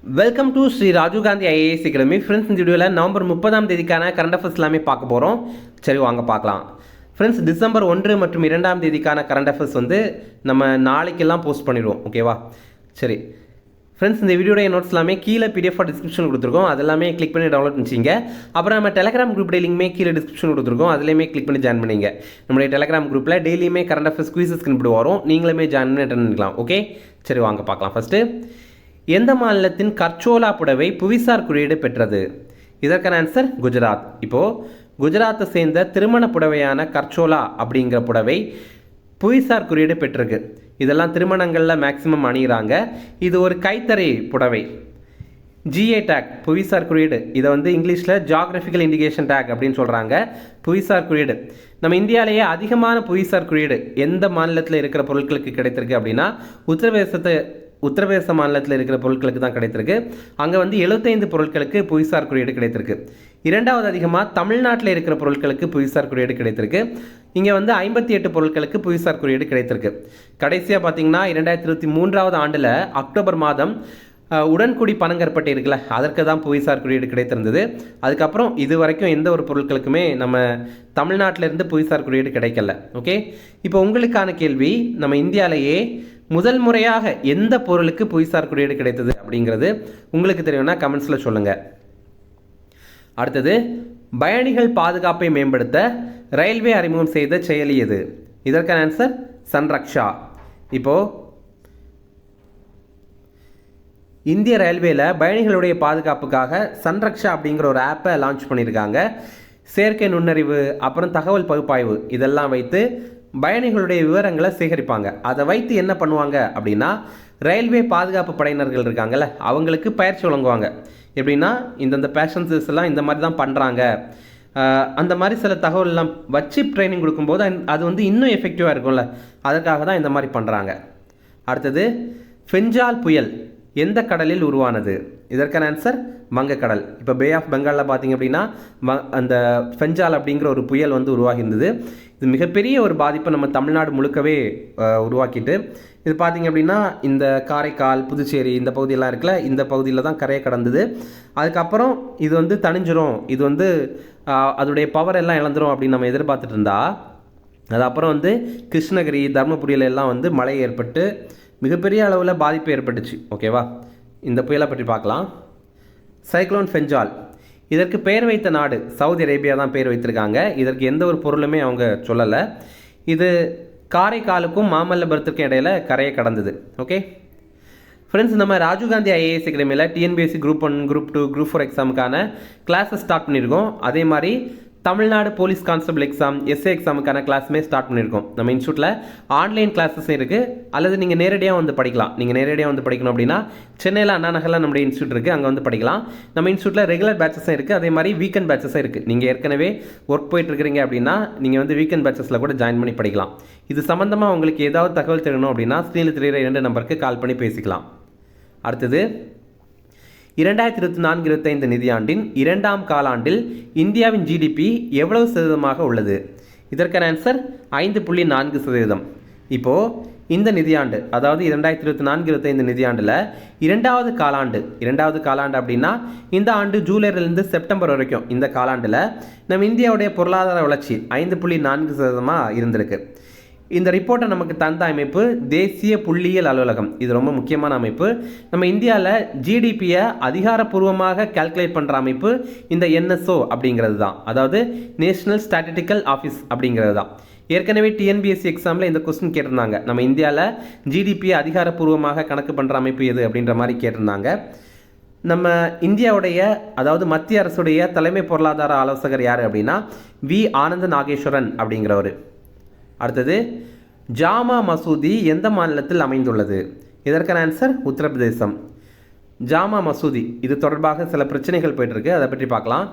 Welcome to Shri Rajiv Gandhi IAS academy. Friends, இந்த வீடியோவில் November 30ஆம் தேதிக்கான கரண்ட் அஃபேர்ஸ் எல்லாமே பார்க்க போகிறோம். சரி, வாங்க பார்க்கலாம். ஃப்ரெண்ட்ஸ், டிசம்பர் 1 மற்றும் 2ஆம் தேதிக்கான கரண்ட் அஃபேர்ஸ் வந்து நம்ம நாளைக்கெல்லாம் போஸ்ட் பண்ணிடுவோம். ஓகேவா? சரி ஃப்ரெண்ட்ஸ், இந்த வீடியோடைய நோட்ஸ் எல்லாமே கீழே பிடிஎஃப் டிஸ்கிரிப்ஷன் கொடுத்துருக்கோம். அதெல்லாமே கிளிக் பண்ணி டவுன்லோட் பண்ணிச்சிங்க. அப்புறம் நம்ம டெலிகிராம் குரூப் டெய்லியுமே கீழே டிஸ்கிரிப்ஷன் கொடுத்துருக்கோம். அதுலேயுமே கிளிக் பண்ணி ஜாயின் பண்ணிங்க. நம்மளுடைய டெலிகிராம் குரூப்பில் டெய்லியுமே கரண்ட் அஃபேர்ஸ் குவிசஸ் இப்படி வரும். நீங்களுமே ஜாயின் பண்ணி அட்டெண்ட் பண்ணிக்கலாம். ஓகே, சரி வாங்க பார்க்கலாம். ஃபஸ்ட்டு, எந்த மாநிலத்தின் கர்ச்சோலா புடவை புவிசார் குறியீடு பெற்றது? இதற்கான ஆன்சர் குஜராத். இப்போது குஜராத்தை சேர்ந்த திருமண புடவையான கர்ச்சோலா அப்படிங்கிற புடவை புவிசார் குறியீடு பெற்றிருக்கு. இதெல்லாம் திருமணங்களில் மேக்சிமம் அணிகிறாங்க. இது ஒரு கைத்தறி புடவை. ஜிஏ டேக் புவிசார் குறியீடு. இதை வந்து இங்கிலீஷில் ஜியாகிரபிக்கல் இண்டிகேஷன் டேக் அப்படின்னு சொல்கிறாங்க. புவிசார் குறியீடு. நம்ம இந்தியாவிலேயே அதிகமான புவிசார் குறியீடு எந்த மாநிலத்தில் இருக்கிற பொருட்களுக்கு கிடைத்திருக்கு அப்படின்னா உத்தரப்பிரதேச மாநிலத்தில் இருக்கிற பொருட்களுக்கு தான் கிடைத்திருக்கு. அங்கே வந்து 75 பொருட்களுக்கு புவிசார் குறியீடு கிடைத்திருக்கு. இரண்டாவது அதிகமாக தமிழ்நாட்டில் இருக்கிற பொருட்களுக்கு புவிசார் குறியீடு கிடைத்திருக்கு. இங்கே வந்து 58 பொருட்களுக்கு புவிசார் குறியீடு கிடைத்திருக்கு. கடைசியாக பார்த்தீங்கன்னா 2023ஆவது ஆண்டில் அக்டோபர் மாதம் உடன்குடி பனங்கற்பட்டை இருக்குல்ல, அதற்கு தான் புவிசார் குறியீடு கிடைத்திருந்தது. அதுக்கப்புறம் இது வரைக்கும் எந்த ஒரு பொருட்களுக்குமே நம்ம தமிழ்நாட்டிலேருந்து புவிசார் குறியீடு கிடைக்கல. ஓகே, இப்போ உங்களுக்கான கேள்வி, நம்ம இந்தியாவிலேயே முதல் முறையாக எந்த பொருளுக்கு புவிசார் குறியீடு கிடைத்தது அப்படிங்கிறது உங்களுக்கு தெரியும்னா கமெண்ட்ஸில் சொல்லுங்கள். அடுத்தது, பயணிகள் பாதுகாப்பை மேம்படுத்த ரயில்வே அறிமுகம் செய்த செயலி எது? இதற்கான ஆன்சர் சன்ரக்ஷா. இப்போது இந்திய ரயில்வேல பயணிகளுடைய பாதுகாப்புக்காக சன்ரக்ஷா அப்படிங்கிற ஒரு ஆப்பை லான்ச் பண்ணியிருக்காங்க. செயற்கை நுண்ணறிவு, அப்புறம் தகவல் பகுப்பாய்வு இதெல்லாம் வைத்து பயணிகளுடைய விவரங்களை சேகரிப்பாங்க. அதை வைத்து என்ன பண்ணுவாங்க அப்படின்னா, ரயில்வே பாதுகாப்பு படையினர்கள் இருக்காங்கல்ல, அவங்களுக்கு பயிற்சி வழங்குவாங்க. எப்படின்னா, இந்தந்த பேசஞ்சர்ஸ் எல்லாம் இந்த மாதிரி தான் பண்ணுறாங்க, அந்த மாதிரி சில தகவல்லாம் வச்சு ட்ரைனிங் கொடுக்கும்போது அது வந்து இன்னும் எஃபெக்டிவாக இருக்கும்ல, அதற்காக தான் இந்த மாதிரி பண்ணுறாங்க. அடுத்தது, ஃபெஞ்சால் புயல் எந்த கடலில் உருவானது? இதற்கான ஆன்சர் வங்கக்கடல். இப்போ பே ஆஃப் பெங்காலில் பார்த்தீங்க அப்படின்னா அந்த ஃபெஞ்சால் அப்படிங்கிற ஒரு புயல் வந்து உருவாகியிருந்தது. இது மிகப்பெரிய ஒரு பாதிப்பை நம்ம தமிழ்நாடு முழுக்கவே உருவாக்கிட்டு, இது பார்த்தீங்க அப்படின்னா இந்த காரைக்கால், புதுச்சேரி இந்த பகுதியெல்லாம் இருக்குல்ல, இந்த பகுதியில் தான் கரையை கடந்தது. அதுக்கப்புறம் இது வந்து தணிஞ்சிரும், இது வந்து அதோடைய பவர் எல்லாம் இழந்துரும் அப்படின்னு நம்ம எதிர்பார்த்துட்டு இருந்தா, அது அப்புறம் வந்து கிருஷ்ணகிரி, தர்மபுரியில எல்லாம் வந்து மழை ஏற்பட்டு மிகப்பெரிய அளவில் பாதிப்பு ஏற்பட்டுச்சு. ஓகேவா? இந்த புயலை பற்றி பார்க்கலாம். சைக்ளோன் ஃபெஞ்சால், இதற்கு பெயர் வைத்த நாடு சவுதி அரேபியா தான் பெயர் வைத்திருக்காங்க. இதற்கு எந்த ஒரு பொருளுமே அவங்க சொல்லலை. இது காரைக்காலுக்கும் மாமல்லபுரத்துக்கும் இடையில கரையை கடந்தது. ஓகே ஃப்ரெண்ட்ஸ், நம்ம ராஜீவ்காந்தி ஐஏஎஸ் அகாடமியில் டிஎன்பிஎஸ்சி குரூப் 1, குரூப் 2, குரூப் 4 எக்ஸாமுக்கான கிளாஸஸ் ஸ்டார்ட் பண்ணியிருக்கோம். அதே மாதிரி Tamil Nadu police constable exam, SA எக்ஸாமுக்கான கிளாஸுமே ஸ்டார்ட் பண்ணியிருக்கோம். நம்ம இன்ஸ்டியூட்டில் ஆன்லைன் கிளாஸஸும் இருக்குது, அல்லது நீங்கள் நேரடியாக வந்து படிக்கலாம். நீங்கள் நேரடியாக வந்து படிக்கணும் அப்படின்னா சென்னையில் அண்ணா நகரில் நம்முடைய இன்ஸ்டியூட் இருக்குது, அங்கே வந்து படிக்கலாம். நம்ம இன்ஸ்டியூட்டில் ரெகுலர் பேட்சஸும் இருக்குது, அதே மாதிரி வீக்கெண்ட் பேட்சஸும் இருக்குது. நீங்கள் ஏற்கனவே ஒர்க் போயிட்டுருக்கிறீங்க அப்படின்னா நீங்கள் வந்து வீக்கெண்ட் பேட்சஸில் கூட ஜாயின் பண்ணி படிக்கலாம். இது சம்மந்தமாக உங்களுக்கு ஏதாவது தகவல் தெரியணும் அப்படின்னா ஸ்க்ரீனில் தெரிகிற 2 நம்பருக்கு கால் பண்ணி பேசிக்கலாம். அடுத்தது, 2024-25 நிதியாண்டின் 2ஆம் காலாண்டில் இந்தியாவின் ஜிடிபி எவ்வளவு சதவீதமாக உள்ளது? இதற்கான ஆன்சர் 5.4%. இப்போது இந்த நிதியாண்டு, அதாவது 2024-25 நிதியாண்டில் இரண்டாவது காலாண்டு அப்படின்னா இந்த ஆண்டு ஜூலைலேருந்து செப்டம்பர் வரைக்கும் இந்த காலாண்டில் நம்ம இந்தியாவுடைய பொருளாதார வளர்ச்சி 5.4% இருந்திருக்கு. இந்த ரிப்போர்ட்டை நமக்கு தந்த அமைப்பு தேசிய புள்ளியியல் அலுவலகம். இது ரொம்ப முக்கியமான அமைப்பு. நம்ம இந்தியாவில் ஜிடிபியை அதிகாரப்பூர்வமாக கால்குலேட் பண்ணுற அமைப்பு இந்த என்எஸ்ஓ அப்படிங்கிறது தான், அதாவது நேஷனல் ஸ்டாட்டிஸ்டிக்கல் ஆஃபீஸ் அப்படிங்கிறது தான். ஏற்கனவே டிஎன்பிஎஸ்சி எக்ஸாமில் இந்த கொஸ்டின் கேட்டிருந்தாங்க, நம்ம இந்தியாவில் ஜிடிபியை அதிகாரப்பூர்வமாக கணக்கு பண்ணுற அமைப்பு எது அப்படின்ற மாதிரி கேட்டிருந்தாங்க. நம்ம இந்தியாவுடைய, அதாவது மத்திய அரசுடைய தலைமை பொருளாதார ஆலோசகர் யார் அப்படின்னா வி ஆனந்த நாகேஸ்வரன் அப்படிங்கிறவர். அடுத்தது, ஜாமா மசூதி எந்த மாநிலத்தில் அமைந்துள்ளது? இதற்கான ஆன்சர் உத்தரப்பிரதேசம். ஜாமா மசூதி இது தொடர்பாக சில பிரச்சனைகள் போயிட்டுருக்கு, அதை பற்றி பார்க்கலாம்.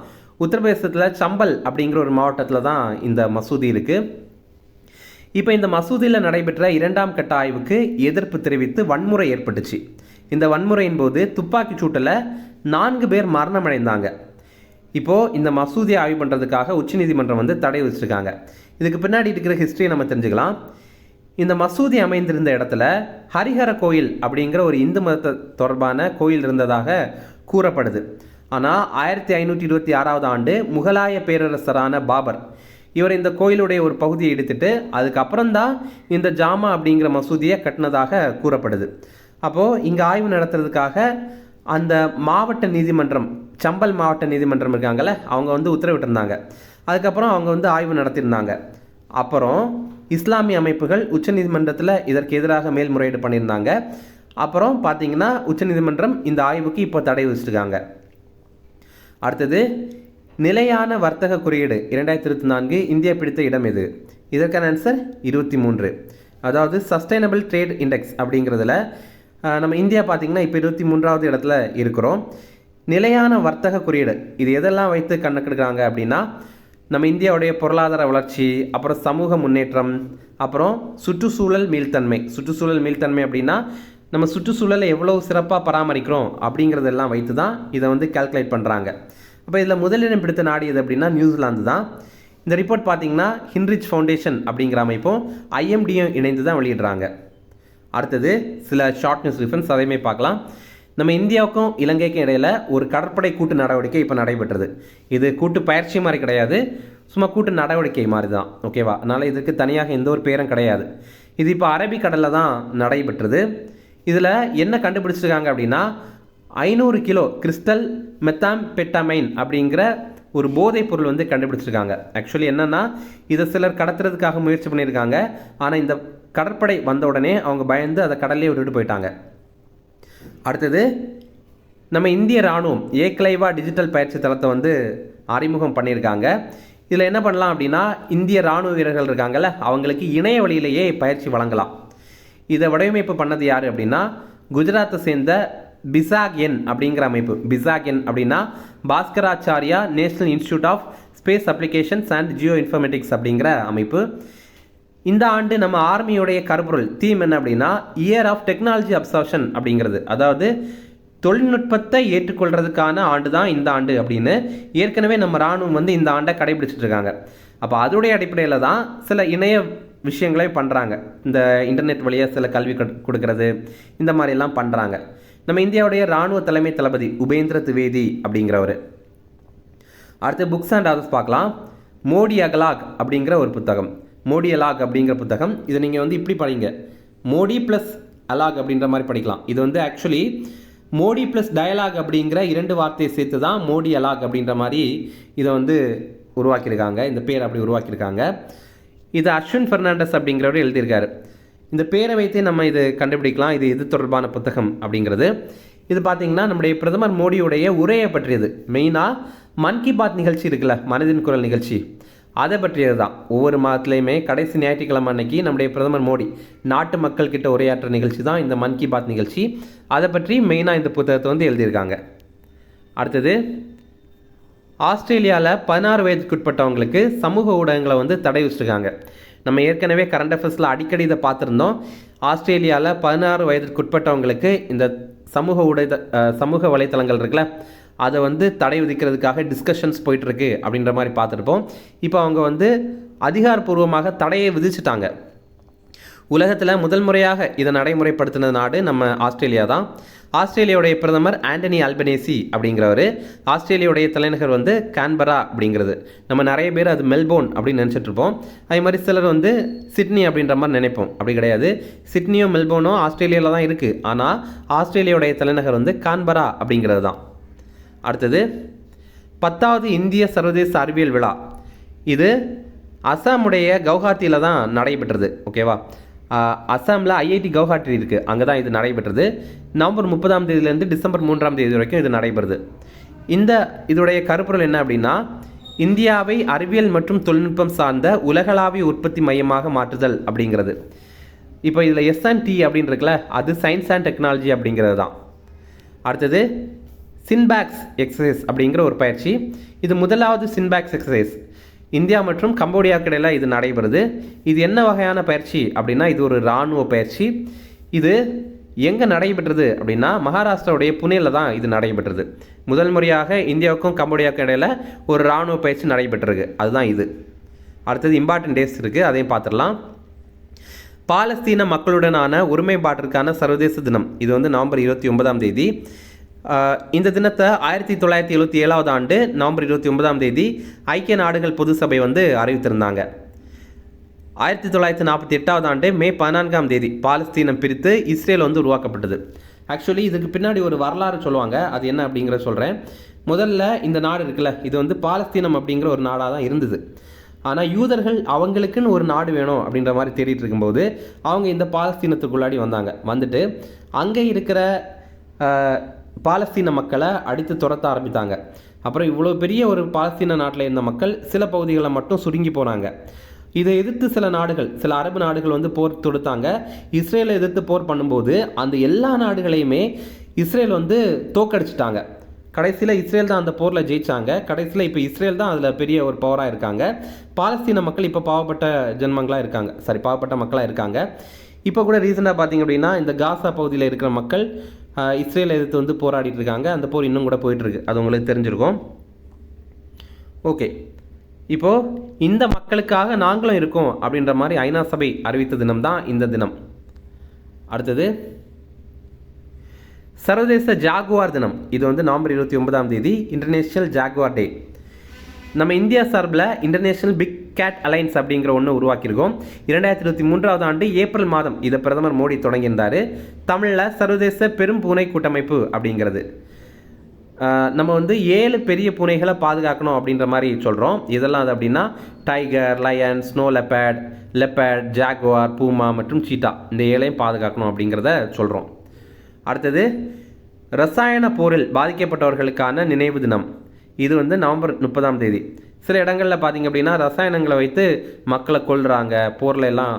உத்தரப்பிரதேசத்தில் சம்பல் அப்படிங்கிற ஒரு மாவட்டத்தில் தான் இந்த மசூதி இருக்குது. இப்போ இந்த மசூதியில் நடைபெற்ற 2ஆம் கட்ட ஆய்வுக்கு எதிர்ப்பு தெரிவித்து வன்முறை ஏற்பட்டுச்சு. இந்த வன்முறையின் போது துப்பாக்கி சூட்டில் 4 பேர் மரணமடைந்தாங்க. இப்போது இந்த மசூதியை ஆய்வு பண்ணுறதுக்காக உச்சநீதிமன்றம் வந்து தடை வச்சுருக்காங்க. இதுக்கு பின்னாடி இருக்கிற ஹிஸ்ட்ரியை நம்ம தெரிஞ்சுக்கலாம். இந்த மசூதி அமைந்திருந்த இடத்துல ஹரிஹர கோயில் அப்படிங்கிற ஒரு இந்து மதத்தை தொடர்பான கோயில் இருந்ததாக கூறப்படுது. ஆனால் 1526 ஆண்டு முகலாய பேரரசரான பாபர் இவர் இந்த கோயிலுடைய ஒரு பகுதியை எடுத்துட்டு அதுக்கப்புறம்தான் இந்த ஜாமா அப்படிங்கிற மசூதியை கட்டினதாக கூறப்படுது. அப்போது இங்கே ஆய்வு நடத்துறதுக்காக அந்த மாவட்ட நீதிமன்றம், சம்பல் மாவட்ட நீதிமன்றம் இருக்காங்கல்ல, அவங்க வந்து உத்தரவிட்டிருந்தாங்க. அதுக்கப்புறம் அவங்க வந்து ஆய்வு நடத்தியிருந்தாங்க. அப்புறம் இஸ்லாமிய அமைப்புகள் உச்சநீதிமன்றத்தில் இதற்கு எதிராக மேல்முறையீடு பண்ணியிருந்தாங்க. அப்புறம் பார்த்தீங்கன்னா உச்சநீதிமன்றம் இந்த ஆய்வுக்கு இப்போ தடை விதிச்சிருக்காங்க. அடுத்தது, நிலையான வர்த்தக குறியீடு 2024 இந்தியா பிடித்த இடம் எது? இதற்கான ஆன்சர் 23. அதாவது சஸ்டைனபிள் ட்ரேட் இண்டெக்ஸ் அப்படிங்கிறதுல நம்ம இந்தியா பார்த்திங்கன்னா இப்போ 23வது இடத்துல இருக்கிறோம். நிலையான வர்த்தக குறியீடு இது எதெல்லாம் வைத்து கணக்கெடுக்கிறாங்க அப்படின்னா, நம்ம இந்தியாவுடைய பொருளாதார வளர்ச்சி, அப்புறம் சமூக முன்னேற்றம், அப்புறம் சுற்றுச்சூழல் மீள்தன்மை அப்படின்னா நம்ம சுற்றுச்சூழலை எவ்வளோ சிறப்பாக பராமரிக்கிறோம் அப்படிங்கிறதெல்லாம் வைத்து தான் இதை வந்து கால்குலேட் பண்ணுறாங்க. அப்போ இதில் முதலிடம் பிடித்த நாடு எது அப்படின்னா நியூசிலாந்து தான். இந்த ரிப்போர்ட் பார்த்தீங்கன்னா ஹின்ரிச் ஃபவுண்டேஷன் அப்படிங்கிற அமைப்பும் ஐஎம்டியும் இணைந்து தான் வெளியிடுறாங்க. அடுத்தது சில ஷார்ட் நியூஸ் ரிஃபரன்ஸ், அதையுமே பார்க்கலாம். நம்ம இந்தியாவுக்கும் இலங்கைக்கும் இடையில் ஒரு கடற்படை கூட்டு நடவடிக்கை இப்போ நடைபெற்றது. இது கூட்டு பயிற்சி மாதிரி கிடையாது, சும்மா கூட்டு நடவடிக்கை மாதிரி தான். ஓகேவா? அதனால் இதுக்கு தனியாக எந்த ஒரு பேரும் கிடையாது. இது இப்போ அரபிக்கடலில் தான் நடைபெற்றது. இதில் என்ன கண்டுபிடிச்சிருக்காங்க அப்படின்னா 500 கிலோ கிறிஸ்டல் மெத்தாம்பெட்டமைன் அப்படிங்கிற ஒரு போதைப் பொருள் வந்து கண்டுபிடிச்சிருக்காங்க. ஆக்சுவலி என்னென்னா, இதை சிலர் கடத்துறதுக்காக முயற்சி பண்ணியிருக்காங்க. ஆனால் இந்த கடற்படை வந்த உடனே அவங்க பயந்து அதை கடல்லே விட்டுட்டு போயிட்டாங்க. அடுத்தது, நம்ம இந்திய இராணுவம் ஏக்லைவா டிஜிட்டல் பயிற்சி தளத்தை வந்து அறிமுகம் பண்ணியிருக்காங்க. இதில் என்ன பண்ணலாம் அப்படின்னா, இந்திய இராணுவ வீரர்கள் இருக்காங்கல்ல, அவங்களுக்கு இணைய வழியிலேயே பயிற்சி வழங்கலாம். இதை வடிவமைப்பு பண்ணது யார் அப்படின்னா, குஜராத்தை சேர்ந்த பிசாக்என் அப்படிங்கிற அமைப்பு. பிசாக்என் அப்படின்னா Bhaskaracharya national institute of space applications and geoinformatics அப்படிங்கிற அமைப்பு. இந்த ஆண்டு நம்ம ஆர்மியோடைய கருப்பொருள் தீம் என்ன அப்படின்னா, இயர் ஆஃப் டெக்னாலஜி அப்சர்ப்ஷன் அப்படிங்கிறது. அதாவது தொழில்நுட்பத்தை ஏற்றுக்கொள்றதுக்கான ஆண்டு தான் இந்த ஆண்டு அப்படின்னு ஏற்கனவே நம்ம இராணுவம் வந்து இந்த ஆண்டை கடைபிடிச்சிட்டு இருக்காங்க. அப்போ அதோடைய அடிப்படையில் தான் சில இணைய விஷயங்களே பண்ணுறாங்க. இந்த இன்டர்நெட் வழியாக சில கல்வி கொடுக்கறது, இந்த மாதிரிலாம் பண்ணுறாங்க. நம்ம இந்தியாவுடைய இராணுவ தலைமை தளபதி உபேந்திர திவேதி அப்படிங்கிறவர். அடுத்து புக்ஸ் அண்ட் ஆதர்ஸ் பார்க்கலாம். மோடி அகலாக் அப்படிங்கிற ஒரு புத்தகம், மோடி அலாக் அப்படிங்கிற புத்தகம். இதை நீங்கள் வந்து இப்படி படிங்க, மோடி ப்ளஸ் அலாக் அப்படின்ற மாதிரி படிக்கலாம். இது வந்து ஆக்சுவலி மோடி ப்ளஸ் டயலாக் அப்படிங்கிற 2 வார்த்தையை சேர்த்து தான் மோடி அலாக் அப்படின்ற மாதிரி இதை வந்து உருவாக்கியிருக்காங்க. இந்த பேர் அப்படி உருவாக்கியிருக்காங்க. இது அஸ்வின் பெர்னாண்டஸ் அப்படிங்கிறவர் எழுதியிருக்காரு. இந்த பேரை வைத்தே நம்ம இது கண்டுபிடிக்கலாம் இது எது தொடர்பான புத்தகம் அப்படிங்கிறது. இது பார்த்திங்கன்னா நம்முடைய பிரதமர் மோடியுடைய உரையை பற்றியது. மெயினாக மன் கி பாத் நிகழ்ச்சி இருக்குல்ல, மனதின் குரல் நிகழ்ச்சி, அதை பற்றியது தான். ஒவ்வொரு மாதத்துலேயுமே கடைசி ஞாயிற்றுக்கிழமை அன்னைக்கு நம்முடைய பிரதமர் மோடி நாட்டு மக்கள் கிட்ட உரையாற்ற நிகழ்ச்சி தான் இந்த மன் கி பாத் நிகழ்ச்சி. அதை பற்றி மெயினாக இந்த புத்தகத்தை வந்து எழுதியிருக்காங்க. அடுத்தது, ஆஸ்திரேலியாவில் 16 வயதுக்குட்பட்டவங்களுக்கு சமூக ஊடகங்களை வந்து தடை வச்சுருக்காங்க. நம்ம ஏற்கனவே கரண்ட் அஃபேர்ஸில் அடிக்கடி இதை பார்த்துருந்தோம். ஆஸ்திரேலியாவில் 16 வயதுக்குட்பட்டவங்களுக்கு இந்த சமூக வலைத்தளங்கள் இருக்குல்ல, அதை வந்து தடை விதிக்கிறதுக்காக டிஸ்கஷன்ஸ் போயிட்டுருக்கு அப்படின்ற மாதிரி பார்த்துருப்போம். இப்போ அவங்க வந்து அதிகாரப்பூர்வமாக தடையை விதிச்சிட்டாங்க. உலகத்தில் முதல் முறையாக இதை நடைமுறைப்படுத்தின நாடு நம்ம ஆஸ்திரேலியா தான். ஆஸ்திரேலியாவுடைய பிரதமர் ஆண்டனி அல்பனேசி அப்படிங்கிறவர். ஆஸ்திரேலியாவுடைய தலைநகர் வந்து கான்பரா அப்படிங்கிறது. நம்ம நிறைய பேர் அது மெல்போர்ன் அப்படின்னு நினச்சிட்ருப்போம். அதே மாதிரி சிலர் வந்து சிட்னி அப்படின்ற மாதிரி நினைப்போம். அப்படி கிடையாது. சிட்னியோ மெல்போர்னோ ஆஸ்திரேலியாவில் தான் இருக்குது. ஆனால் ஆஸ்திரேலியாவுடைய தலைநகர் வந்து கான்பரா அப்படிங்கிறது தான். அடுத்தது, 10வது இந்திய சர்வதேச அறிவியல் விழா. இது அசாமுடைய கவுஹாத்தியில் தான் நடைபெற்றது. ஓகேவா? அசாமில் ஐஐடி கவுஹாட்டி இருக்குது, அங்கே தான் இது நடைபெற்றது. நவம்பர் 30ஆம் தேதியிலேருந்து டிசம்பர் 3ஆம் தேதி வரைக்கும் இது நடைபெறுது. இதோடைய கருப்பொருள் என்ன அப்படின்னா, இந்தியாவை அறிவியல் மற்றும் தொழில்நுட்பம் சார்ந்த உலகளாவிய உற்பத்தி மையமாக மாற்றுதல் அப்படிங்கிறது. இப்போ இதில் S&T அப்படின்னு இருக்குல்ல, அது சயின்ஸ் அண்ட் டெக்னாலஜி அப்படிங்கிறது தான். அடுத்தது, சின்பாக்ஸ் எக்ஸசைஸ் அப்படிங்கிற ஒரு பயிற்சி. இது முதலாவது சின்பாக்ஸ் எக்ஸசைஸ். இந்தியா மற்றும் கம்போடியாவுக்கு இடையில் இது நடைபெறுது. இது என்ன வகையான பயிற்சி அப்படின்னா, இது ஒரு இராணுவ பயிற்சி. இது எங்கே நடைபெற்றது அப்படின்னா, மகாராஷ்டிராவுடைய புனேல தான் இது நடைபெற்றது. முதல் முறையாக இந்தியாவுக்கும் கம்போடியாவுக்கும் இடையில் ஒரு இராணுவ பயிற்சி நடைபெற்றிருக்கு. அதுதான் இது. அடுத்தது இம்பார்ட்டன்ட் டேஸ் இருக்குது, அதையும் பார்த்துடலாம். பாலஸ்தீன மக்களுடனான ஒருமைப்பாட்டிற்கான சர்வதேச தினம். இது வந்து நவம்பர் 29 இந்த தினத்தை 1977 நவம்பர் 29 ஐக்கிய நாடுகள் பொது சபை வந்து அறிவித்திருந்தாங்க. 1948 மே 14 பாலஸ்தீனம் பிரித்து இஸ்ரேல் வந்து உருவாக்கப்பட்டது. ஆக்சுவலி இதுக்கு பின்னாடி ஒரு வரலாறு சொல்லுவாங்க, அது என்ன அப்படிங்கிறத சொல்கிறேன். முதல்ல இந்த நாடு இருக்குல்ல, இது வந்து பாலஸ்தீனம் அப்படிங்கிற ஒரு நாடாக தான் இருந்தது. ஆனால் யூதர்கள் அவங்களுக்குன்னு ஒரு நாடு வேணும் அப்படின்ற மாதிரி தேடிட்டு இருக்கும்போது அவங்க இந்த பாலஸ்தீனத்துக்குள்ளாடி வந்துட்டு அங்கே இருக்கிற பாலஸ்தீன மக்களை அடித்து துரத்த ஆரம்பித்தாங்க. அப்புறம் இவ்வளோ பெரிய ஒரு பாலஸ்தீன நாட்டில் இருந்த மக்கள் சில பகுதிகளில் மட்டும் சுருங்கி போனாங்க. இதை எதிர்த்து சில அரபு நாடுகள் வந்து போர் தொடுத்தாங்க. இஸ்ரேலை எதிர்த்து போர் பண்ணும்போது அந்த எல்லா நாடுகளையுமே இஸ்ரேல் வந்து தோக்கடிச்சிட்டாங்க. கடைசியில் இஸ்ரேல் தான் அந்த போரில் ஜெயித்தாங்க. கடைசியில் இப்போ இஸ்ரேல் தான் அதில் பெரிய ஒரு பவராக இருக்காங்க. பாலஸ்தீன மக்கள் இப்போ பாவப்பட்ட மக்களாக இருக்காங்க. இப்போ கூட ரீசெண்டாக பார்த்திங்க அப்படின்னா இந்த காசா பகுதியில் இருக்கிற மக்கள் இஸ்ரேலை எதிர்த்து வந்து போராடிட்டு இருக்காங்க. அந்த போர் இன்னும் கூட போயிட்டுருக்கு, அது உங்களுக்கு தெரிஞ்சிருக்கும். ஓகே, இப்போது இந்த மக்களுக்காக நாங்களும் இருக்கோம் அப்படின்ற மாதிரி ஐநா சபை அறிவித்த தினம் தான் இந்த தினம். அடுத்தது சர்வதேச ஜாகுவார் தினம். இது வந்து நவம்பர் 29 இன்டர்நேஷ்னல் ஜாகுவார் டே. நம்ம இந்தியா சார்பில் இன்டர்நேஷ்னல் பிக் கேட் அலைன்ஸ் அப்படிங்கிற ஒன்று உருவாக்கியிருக்கோம். 2023 ஏப்ரல் மாதம் இதை பிரதமர் மோடி தொடங்கியிருந்தார். தமிழில் சர்வதேச பெரும் பூனை கூட்டமைப்பு அப்படிங்கிறது. நம்ம வந்து 7 பெரிய பூனைகளை பாதுகாக்கணும் அப்படின்ற மாதிரி சொல்கிறோம். இதெல்லாம் அது அப்படின்னா tiger, lion, snow leopard, jaguar, puma மற்றும் சீட்டா, இந்த 7ஐயும் பாதுகாக்கணும் அப்படிங்கிறத சொல்கிறோம். அடுத்தது ரசாயன போரில் பாதிக்கப்பட்டவர்களுக்கான நினைவு தினம். இது வந்து நவம்பர் 30 சில இடங்களில் பார்த்திங்க அப்படின்னா ரசாயனங்களை வைத்து மக்களை கொல்றாங்க, போரில் எல்லாம்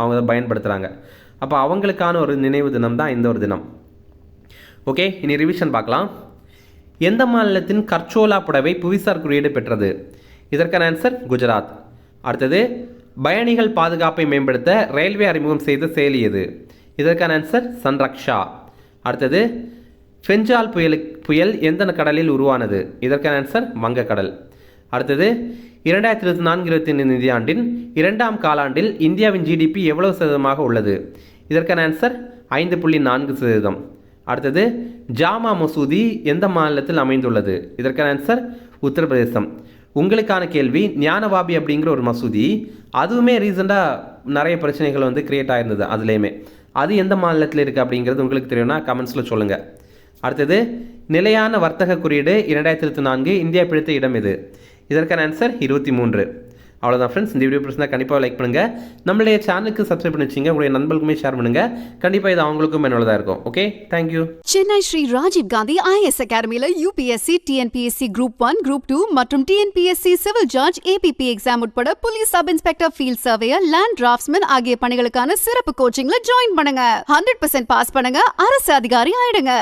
அவங்க பயன்படுத்துகிறாங்க. அப்போ அவங்களுக்கான ஒரு நினைவு தினம் தான் இந்த ஒரு தினம். ஓகே, இனி ரிவிஷன் பார்க்கலாம். எந்த மாநிலத்தின் கர்ச்சோலா புடவை புவிசார் குறியீடு பெற்றது? இதற்கான ஆன்சர் குஜராத். அடுத்தது பயணிகள் பாதுகாப்பை மேம்படுத்த ரயில்வே அறிமுகம் செய்த செயலி எது? இதற்கான ஆன்சர் சன்ரக்ஷா. அடுத்தது ஃபெஞ்சால் புயல் எந்த கடலில் உருவானது? இதற்கான ஆன்சர் வங்கக்கடல். அடுத்தது 2024-25 நிதியாண்டின் 2ஆம் காலாண்டில் இந்தியாவின் ஜிடிபி எவ்வளவு சதவீதமாக உள்ளது? இதற்கான ஆன்சர் 5.4%. அடுத்தது ஜாமா மசூதி எந்த மாநிலத்தில் அமைந்துள்ளது? இதற்கான ஆன்சர் உத்தரப்பிரதேசம். உங்களுக்கான கேள்வி, ஞானவாபி அப்படிங்கிற ஒரு மசூதி, அதுவுமே ரீசெண்டாக நிறைய பிரச்சனைகள் வந்து கிரியேட் ஆயிருந்தது. அதுலேயுமே அது எந்த மாநிலத்தில் இருக்குது அப்படிங்கிறது உங்களுக்கு தெரியும்னா கமெண்ட்ஸில் சொல்லுங்கள். அடுத்தது நிலையான வர்த்தக குறியீடு 2024 இந்தியா பிடித்த இடம் எது? இதற்கான ஆன்சர் 23. அவ்வளோதான் ஃப்ரெண்ட்ஸ், இந்த வீடியோ பிடிச்சிருந்தா கண்டிப்பாக லைக் பண்ணுங்கள். நம்மளுடைய சேனலுக்கு சப்ஸ்கிரைப் பண்ணி வச்சிங்க, உங்களுடைய நண்பர்களுக்குமே ஷேர் பண்ணுங்கள். கண்டிப்பாக இது அவங்களுக்கும் பயனுள்ளதாக இருக்கும். Okay, thank you. Chennai Shri Rajiv Gandhi IAS அகாடமியில் UPSC, TNPSC Group 1, Group 2 மற்றும் TNPSC civil judge, APP exam உட்பட police sub inspector, field surveyor, land draftsman ஆகிய பணிகளுக்கான சிறப்பு கோச்சிங்ல ஜாயின் பண்ணுங்க. 100% பாஸ் பண்ணுங்க, அரசு அதிகாரி ஆயிடுங்க.